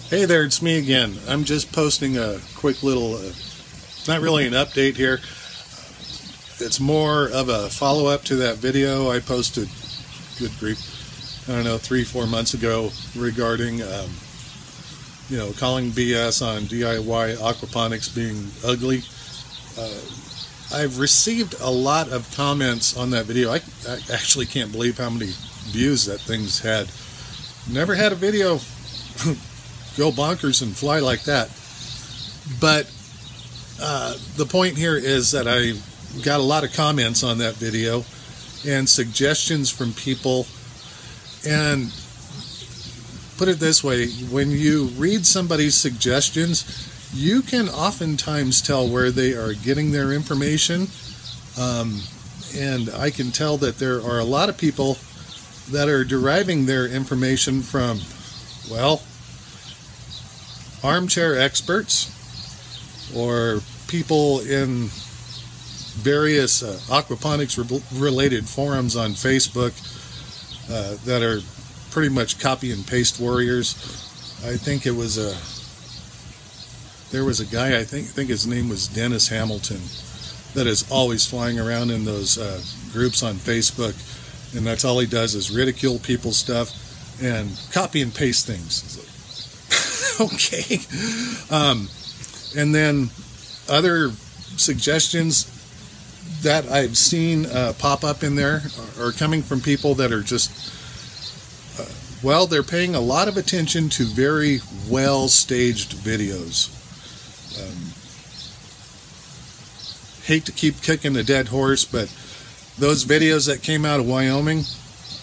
Hey there, it's me again. I'm just posting a quick little, not really an update here. It's more of a follow-up to that video I posted, good grief, I don't know, 3-4 months ago regarding, calling BS on DIY aquaponics being ugly. I've received a lot of comments on that video. I actually can't believe how many views that thing's had. Never had a video go bonkers and fly like that. But the point here is that I got a lot of comments on that video and suggestions from people. And put it this way, when you read somebody's suggestions, you can oftentimes tell where they are getting their information. And I can tell that there are a lot of people that are deriving their information from, well, armchair experts or people in various aquaponics related forums on Facebook that are pretty much copy and paste warriors. I think there was a guy, I think his name was Dennis Hamilton, that is always flying around in those groups on Facebook, and that's all he does is ridicule people's stuff and copy and paste things. Okay. And then other suggestions that I've seen pop up in there are coming from people that are just, they're paying a lot of attention to very well staged videos. Hate to keep kicking a dead horse, but those videos that came out of Wyoming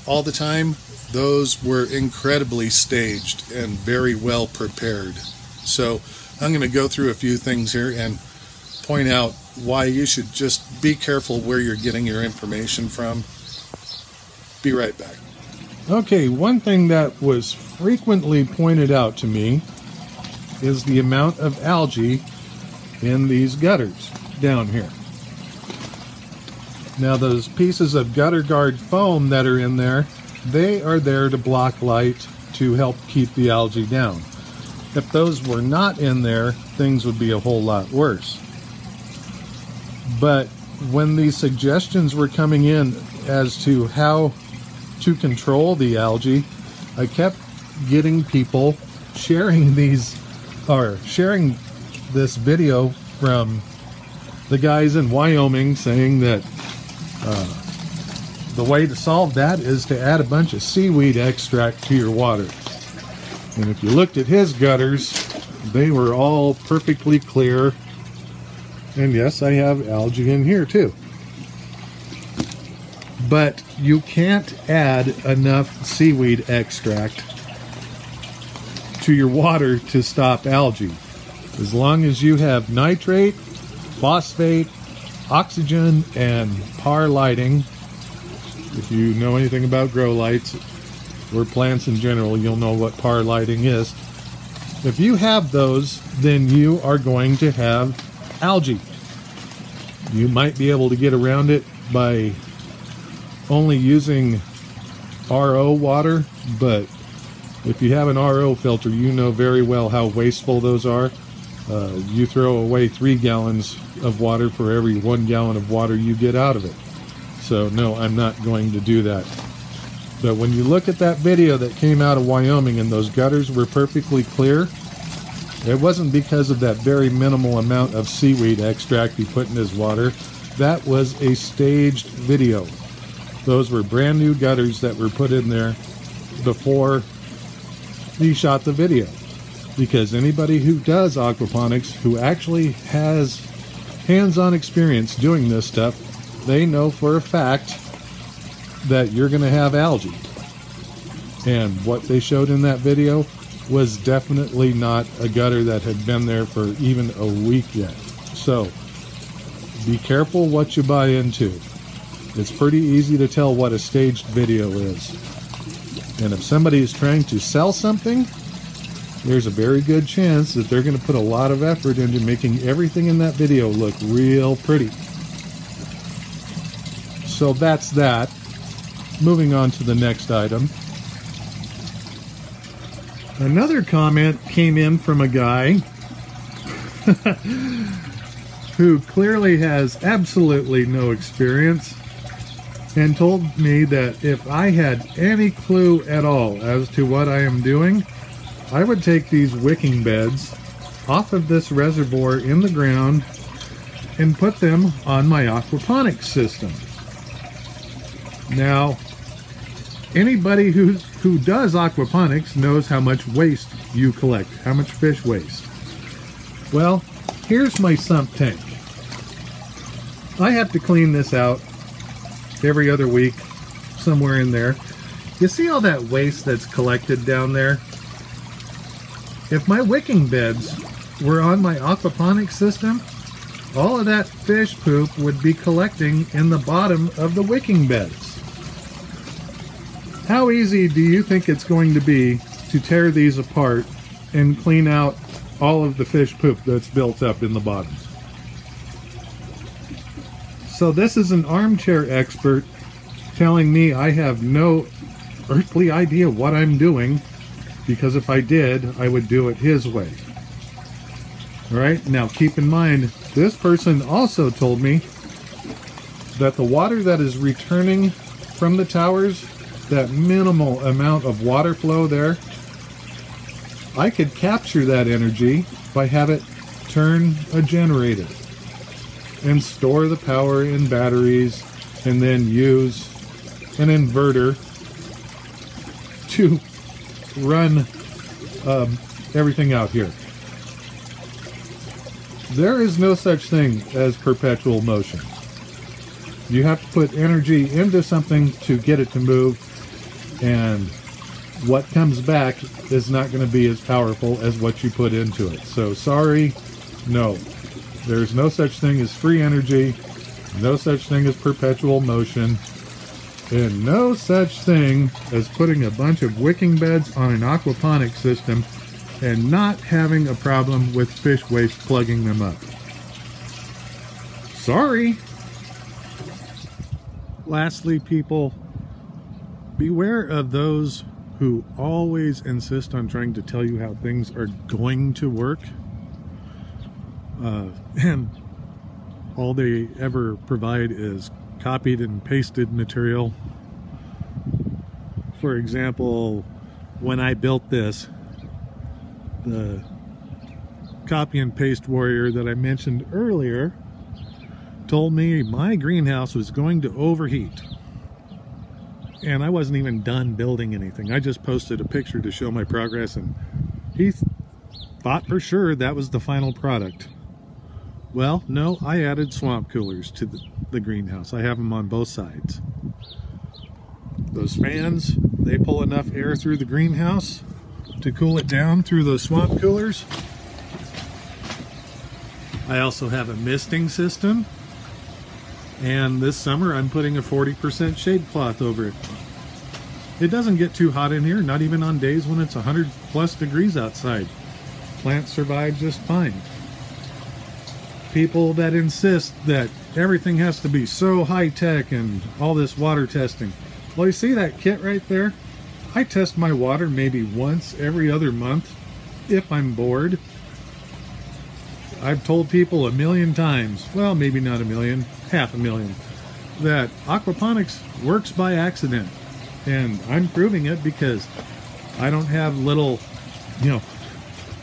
all the time, those were incredibly staged and very well prepared. So I'm going to go through a few things here and point out why you should just be careful where you're getting your information from. Be right back. Okay, one thing that was frequently pointed out to me is the amount of algae in these gutters down here. Now those pieces of gutter guard foam that are in there, they are there to block light to help keep the algae down. If those were not in there, things would be a whole lot worse. But when these suggestions were coming in as to how to control the algae, I kept getting people sharing this video from the guys in Wyoming saying that the way to solve that is to add a bunch of seaweed extract to your water. And if you looked at his gutters, they were all perfectly clear. And yes, I have algae in here too. But you can't add enough seaweed extract to your water to stop algae. As long as you have nitrate, phosphate, oxygen, and PAR lighting. If you know anything about grow lights or plants in general, you'll know what PAR lighting is. If you have those, then you are going to have algae. You might be able to get around it by only using RO water, but if you have an RO filter, you know very well how wasteful those are. You throw away 3 gallons of water for every 1 gallon of water you get out of it. So no, I'm not going to do that. But when you look at that video that came out of Wyoming and those gutters were perfectly clear, it wasn't because of that very minimal amount of seaweed extract he put in his water. That was a staged video. Those were brand new gutters that were put in there before he shot the video. Because anybody who does aquaponics, who actually has hands-on experience doing this stuff, they know for a fact that you're going to have algae. And what they showed in that video was definitely not a gutter that had been there for even a week yet. So be careful what you buy into. It's pretty easy to tell what a staged video is. And if somebody is trying to sell something, there's a very good chance that they're going to put a lot of effort into making everything in that video look real pretty. So that's that. Moving on to the next item. Another comment came in from a guy who clearly has absolutely no experience and told me that if I had any clue at all as to what I am doing, I would take these wicking beds off of this reservoir in the ground and put them on my aquaponics system. Now, anybody who does aquaponics knows how much waste you collect, how much fish waste. Well, here's my sump tank. I have to clean this out every other week, somewhere in there. You see all that waste that's collected down there? If my wicking beds were on my aquaponics system, all of that fish poop would be collecting in the bottom of the wicking beds. How easy do you think it's going to be to tear these apart and clean out all of the fish poop that's built up in the bottom? So this is an armchair expert telling me I have no earthly idea what I'm doing, because if I did, I would do it his way. All right, now keep in mind, this person also told me that the water that is returning from the towers, that minimal amount of water flow there, I could capture that energy by having it turn a generator and store the power in batteries and then use an inverter to run everything out here. There is no such thing as perpetual motion. You have to put energy into something to get it to move, and what comes back is not going to be as powerful as what you put into it. So sorry, no. There's no such thing as free energy, no such thing as perpetual motion, and no such thing as putting a bunch of wicking beds on an aquaponics system and not having a problem with fish waste plugging them up. Sorry. Lastly, people, beware of those who always insist on trying to tell you how things are going to work. And all they ever provide is copied and pasted material. For example, when I built this, the copy and paste warrior that I mentioned earlier told me my greenhouse was going to overheat. And I wasn't even done building anything. I just posted a picture to show my progress, and he thought for sure that was the final product. Well, no, I added swamp coolers to the greenhouse. I have them on both sides. Those fans, they pull enough air through the greenhouse to cool it down through those swamp coolers. I also have a misting system, and this summer I'm putting a 40% shade cloth over it. It doesn't get too hot in here, not even on days when it's 100+ degrees outside. Plants survive just fine. People that insist that everything has to be so high-tech and all this water testing. Well, you see that kit right there? I test my water maybe once every other month if I'm bored. I've told people 1,000,000 times, well, maybe not 1,000,000, 500,000, that aquaponics works by accident. And I'm proving it because I don't have little,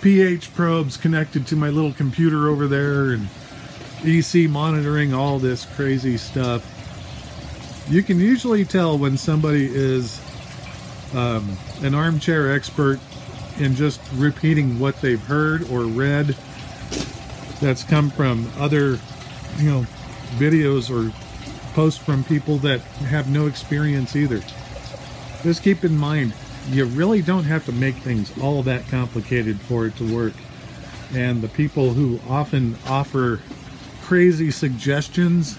pH probes connected to my little computer over there and EC monitoring all this crazy stuff. You can usually tell when somebody is an armchair expert in just repeating what they've heard or read that's come from other, videos or posts from people that have no experience either. Just keep in mind, you really don't have to make things all that complicated for it to work. And the people who often offer crazy suggestions,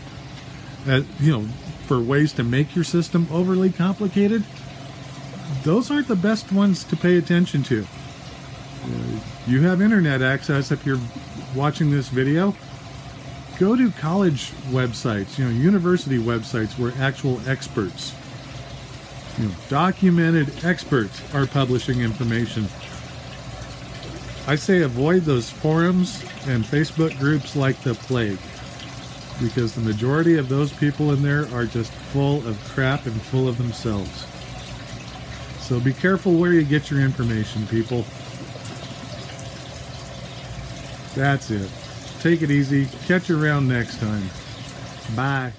for ways to make your system overly complicated, those aren't the best ones to pay attention to. You have internet access if you're watching this video. Go to college websites, university websites where actual experts, documented experts are publishing information I say avoid those forums and Facebook groups like the plague, because the majority of those people in there are just full of crap and full of themselves. So be careful where you get your information, people. That's it. Take it easy. Catch you around next time. Bye.